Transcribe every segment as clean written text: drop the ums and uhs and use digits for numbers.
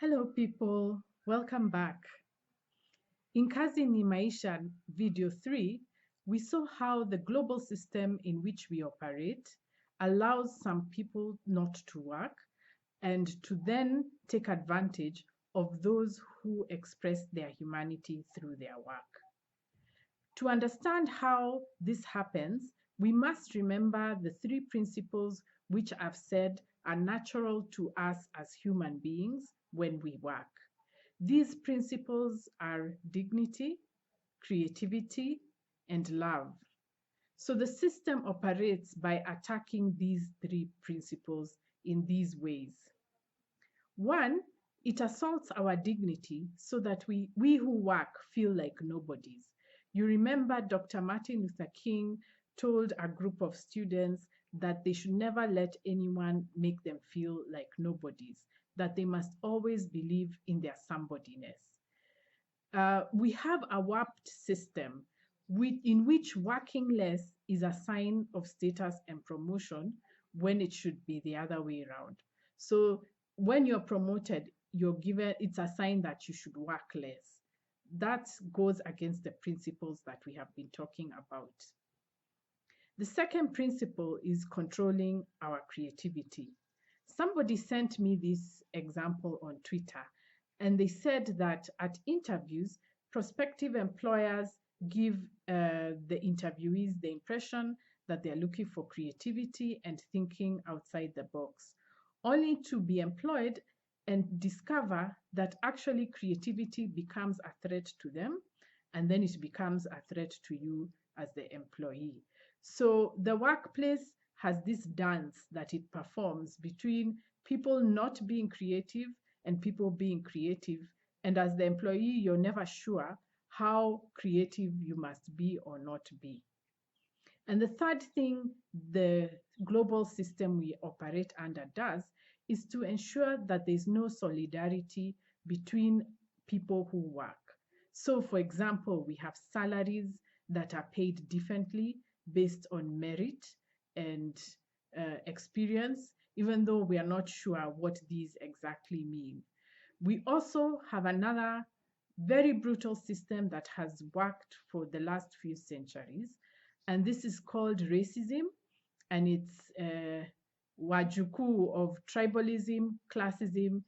Hello people, welcome back. In Kazi ni Maisha video 3, we saw how the global system in which we operate allows some people not to work and to then take advantage of those who express their humanity through their work. To understand how this happens, we must remember the three principles which I've said are natural to us as human beings when we work. These principles are dignity, creativity, and love. So the system operates by attacking these three principles in these ways. One, it assaults our dignity so that we who work feel like nobodies. You remember Dr. Martin Luther King told a group of students that they should never let anyone make them feel like nobodies, that they must always believe in their somebodyness. We have a warped system in which working less is a sign of status and promotion when it should be the other way around. So when you're promoted, it's a sign that you should work less. That goes against the principles that we have been talking about. The second principle is controlling our creativity. Somebody sent me this example on Twitter, and they said that at interviews, prospective employers give the interviewees the impression that they're looking for creativity and thinking outside the box, only to be employed and discover that actually creativity becomes a threat to them, and then it becomes a threat to you as the employee. So the workplace has this dance that it performs between people not being creative and people being creative. And as the employee, you're never sure how creative you must be or not be. And the third thing the global system we operate under does is to ensure that there's no solidarity between people who work. So, for example, we have salaries that are paid differently based on merit and experience, even though we are not sure what these exactly mean. We also have another very brutal system that has worked for the last few centuries, and this is called racism, and it's wajukuu of tribalism, classism,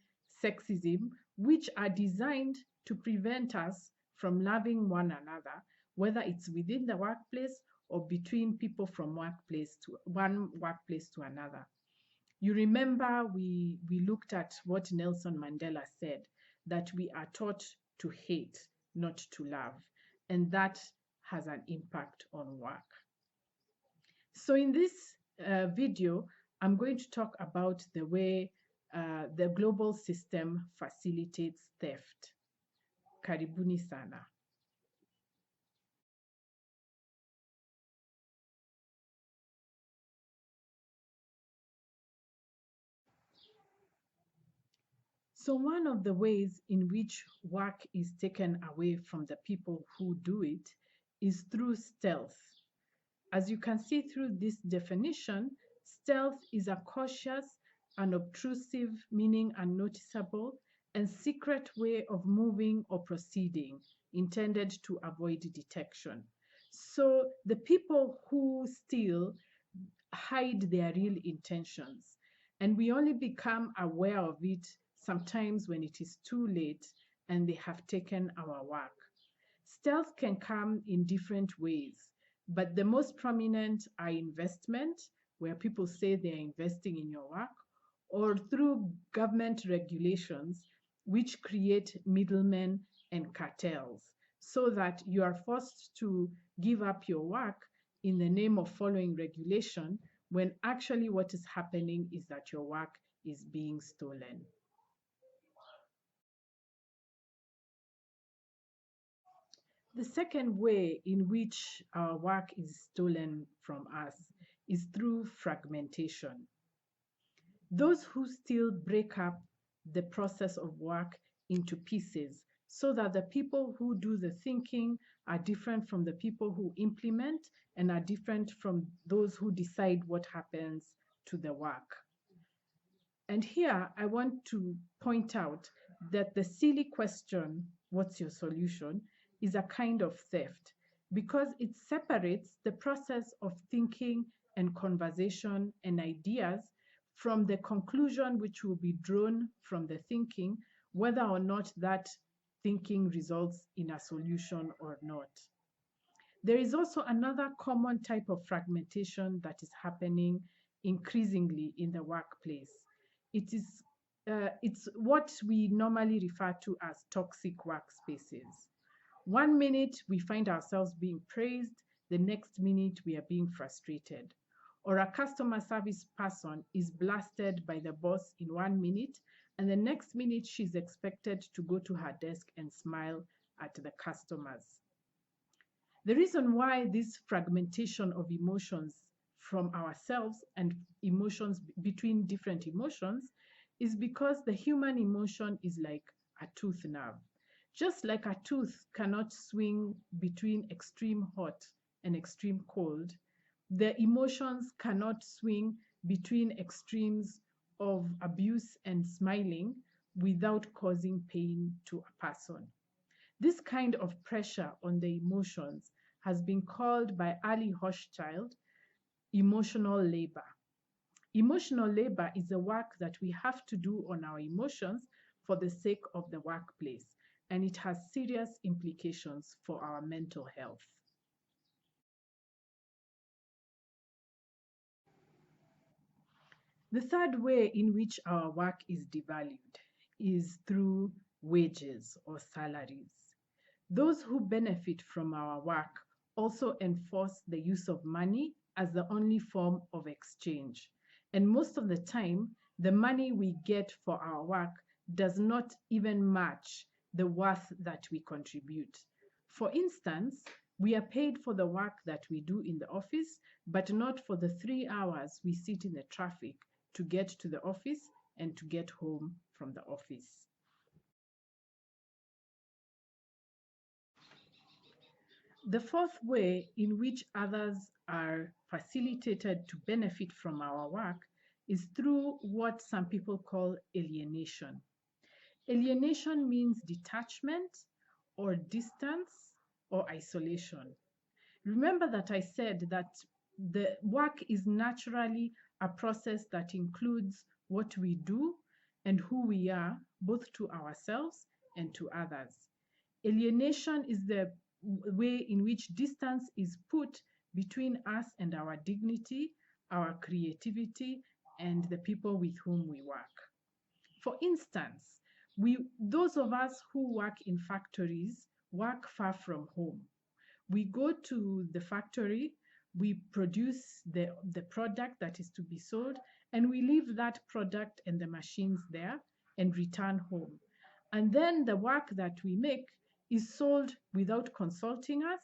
sexism, which are designed to prevent us from loving one another, whether it's within the workplace or between people from one workplace to another. You remember we looked at what Nelson Mandela said, that we are taught to hate, not to love, and that has an impact on work. So in this video, I'm going to talk about the way the global system facilitates theft. Karibuni sana. So one of the ways in which work is taken away from the people who do it is through stealth. As you can see through this definition, stealth is a cautious, unobtrusive, meaning unnoticeable, and secret way of moving or proceeding intended to avoid detection. So the people who steal hide their real intentions, and we only become aware of it sometimes when it is too late and they have taken our work. Stealth can come in different ways, but the most prominent are investment, where people say they're investing in your work, or through government regulations, which create middlemen and cartels, so that you are forced to give up your work in the name of following regulation, when actually what is happening is that your work is being stolen. The second way in which our work is stolen from us is through fragmentation. Those who steal break up the process of work into pieces so that the people who do the thinking are different from the people who implement and are different from those who decide what happens to the work. And here I want to point out that the silly question, what's your solution, is a kind of theft because it separates the process of thinking and conversation and ideas from the conclusion which will be drawn from the thinking, whether or not that thinking results in a solution or not. There is also another common type of fragmentation that is happening increasingly in the workplace. It's what we normally refer to as toxic workspaces. One minute we find ourselves being praised, the next minute we are being frustrated. Or a customer service person is blasted by the boss in 1 minute, and the next minute she's expected to go to her desk and smile at the customers. The reason why this fragmentation of emotions from ourselves and emotions between different emotions is because the human emotion is like a tooth nerve. Just like a tooth cannot swing between extreme hot and extreme cold, the emotions cannot swing between extremes of abuse and smiling without causing pain to a person. This kind of pressure on the emotions has been called by Ali Hochschild emotional labor. Emotional labor is the work that we have to do on our emotions for the sake of the workplace, and it has serious implications for our mental health. The third way in which our work is devalued is through wages or salaries. Those who benefit from our work also enforce the use of money as the only form of exchange. And most of the time, the money we get for our work does not even match the worth that we contribute. For instance, we are paid for the work that we do in the office, but not for the 3 hours we sit in the traffic to get to the office and to get home from the office. The fourth way in which others are facilitated to benefit from our work is through what some people call alienation. Alienation means detachment or distance or isolation. Remember that I said that the work is naturally a process that includes what we do and who we are, both to ourselves and to others. Alienation is the way in which distance is put between us and our dignity, our creativity, and the people with whom we work. For instance, those of us who work in factories work far from home. We go to the factory, we produce the product that is to be sold, and we leave that product and the machines there and return home. And then the work that we make is sold without consulting us,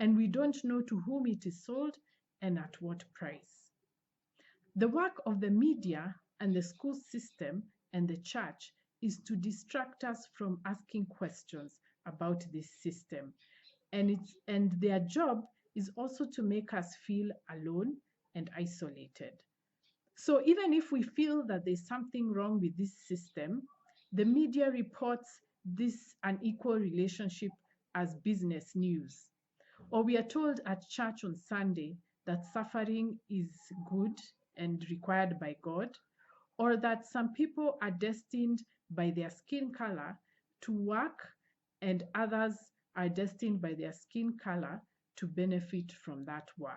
and we don't know to whom it is sold and at what price. The work of the media and the school system and the church is to distract us from asking questions about this system. And their job is also to make us feel alone and isolated. So even if we feel that there's something wrong with this system, the media reports this unequal relationship as business news. Or we are told at church on Sunday that suffering is good and required by God, or that some people are destined by their skin color to work and others are destined by their skin color to benefit from that work.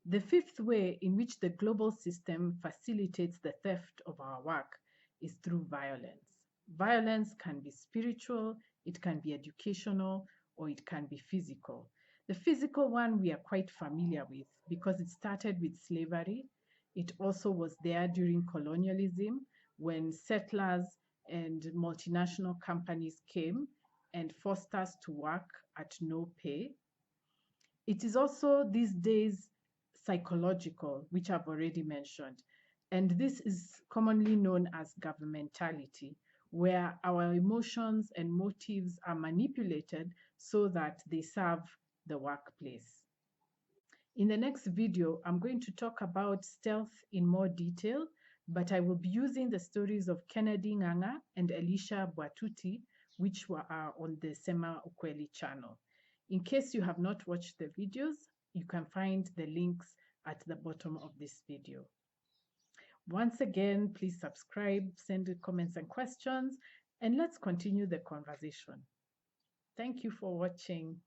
The fifth way in which the global system facilitates the theft of our work is through violence. Violence can be spiritual, it can be educational, or it can be physical. The physical one we are quite familiar with because it started with slavery. It also was there during colonialism when settlers and multinational companies came and forced us to work at no pay. It is also these days psychological, which I've already mentioned. And this is commonly known as governmentality, where our emotions and motives are manipulated so that they serve the workplace. In the next video, I'm going to talk about stealth in more detail, but I will be using the stories of Kennedy Nganga and Elisha Bwatuti, which are on the Sema Ukweli channel. In case you have not watched the videos, you can find the links at the bottom of this video. Once again, please subscribe, send comments and questions, and let's continue the conversation. Thank you for watching.